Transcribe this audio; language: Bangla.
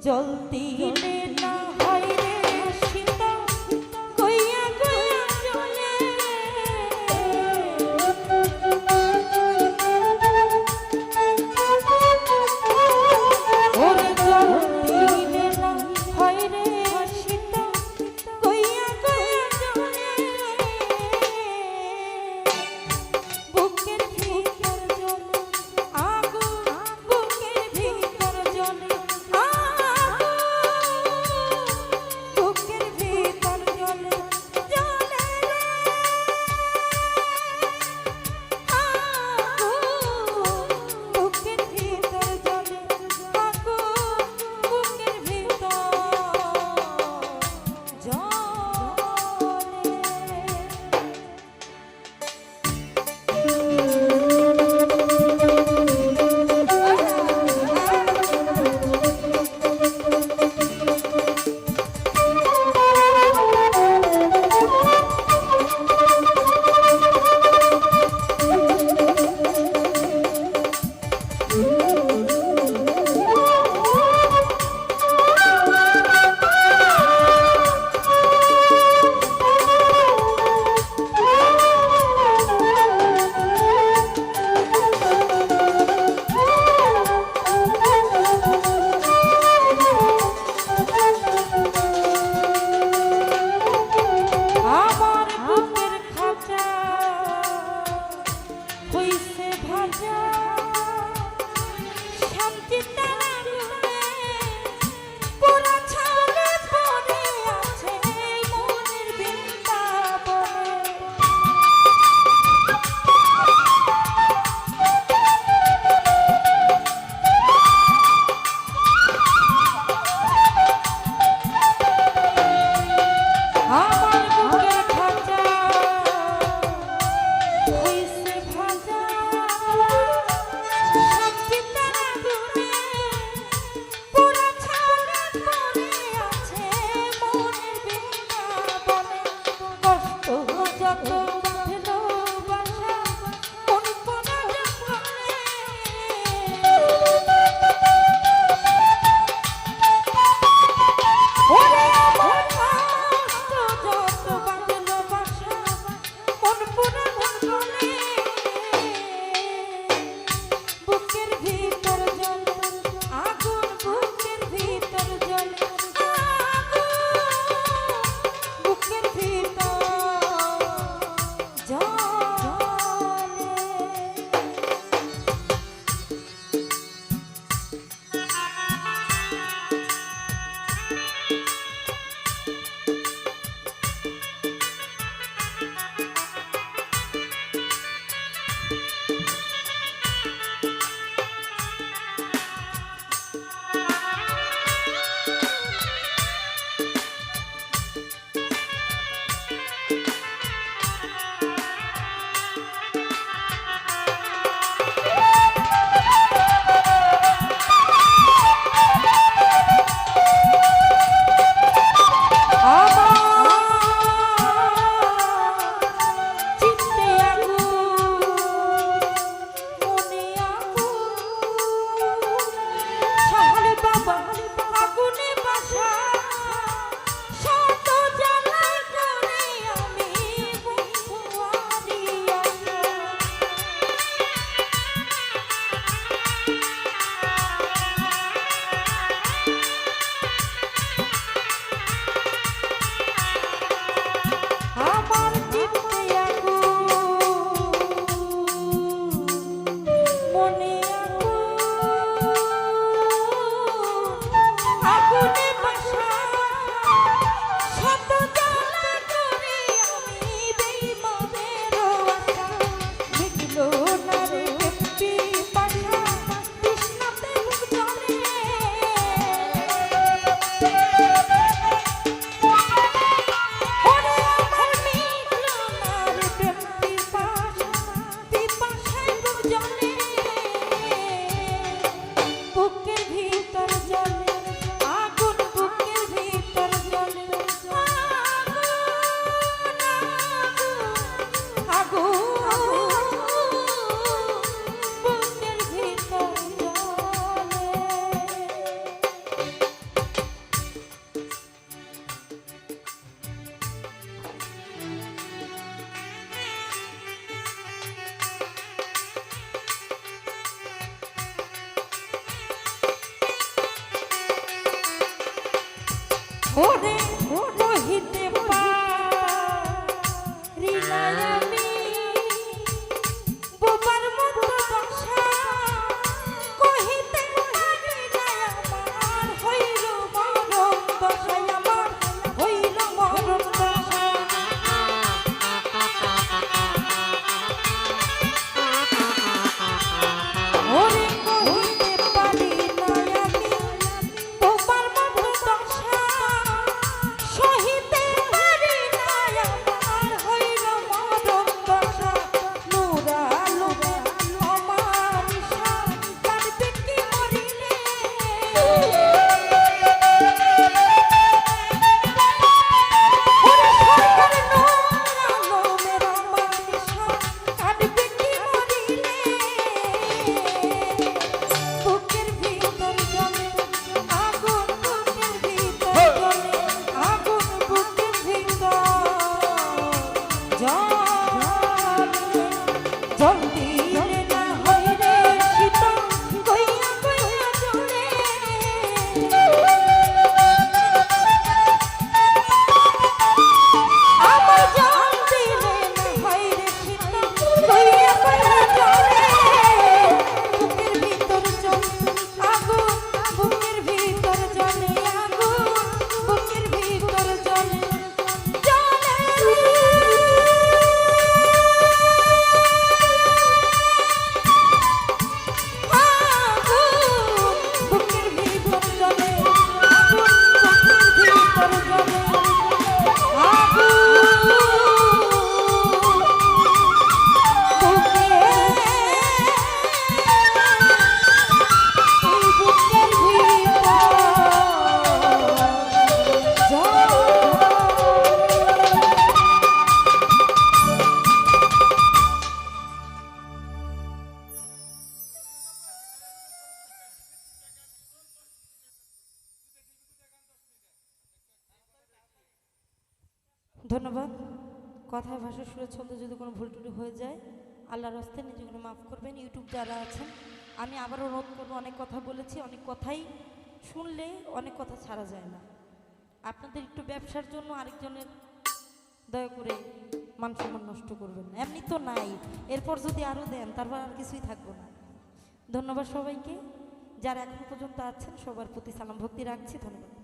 জলতি না হয় রে সীতা কইয়া কইয়া চলে ওরে জলতি না হয় রে সীতা কইয়া কইয়া চলে বুকের ভিতর জলে আগুন বুকের ভিতর জলে বুকের ভিতর জলে জলে রে বুকের ভিতর জলে বুকের ভিতর ওরে কহিতে পারি না আমি বোবার মতো দশা কহিতে পারি না আমার হইল মরণ দশা আমার হইল মরণ দশা ওরে কহিতে পারি না আমি বোবার মতো দশা সহিতে পারি না আমার হইল মরণ দশা নুরা লোকে আমার ঈশান কাঁদবে কি মরিলে ওরে সরকার নুরা লোমের আমার ঈশান কাঁদবে কি মরিলে বুকের ভিতর জ্বলে আগুন বুকের ভিতর জ্বলে আগুন বুকের ভিতর জল দিলে না হয় রে শীতল কইয়া কইয়া জ্বলে আমার জল দিলে না হয় রে শীতল কইয়া কইয়া জ্বলে বুকের ভিতর জ্বলে আগুন বুকের ভিতর জ্বলে আগুন বুকের ভিতর জ্বলে জ্বলে আগুন বুকের ভিতর জ্বলে আগুন বুকের ভিতর জ্বলে ধন্যবাদ। কথায় ভাষা সুরে ছন্দে যদি কোনো ভুল টুটি হয়ে যায় আল্লাহর রাস্তায় নিজেগুলো মাফ করবেন। ইউটিউব যারা আছেন আমি আবার অনুরোধ করবো, অনেক কথা বলেছি, অনেক কথাই শুনলে অনেক কথা ছাড়া যায় না। আপনাদের একটু ব্যবসার জন্য আরেকজনের দয়া করে মান সম্মান নষ্ট করবেন না, এমনি তো নাই, এরপর যদি আরও দেন তারপর আর কিছুই থাকবো না। ধন্যবাদ সবাইকে, যারা এখন পর্যন্ত আছেন সবার প্রতি সালাম ভক্তি রাখছি। ধন্যবাদ।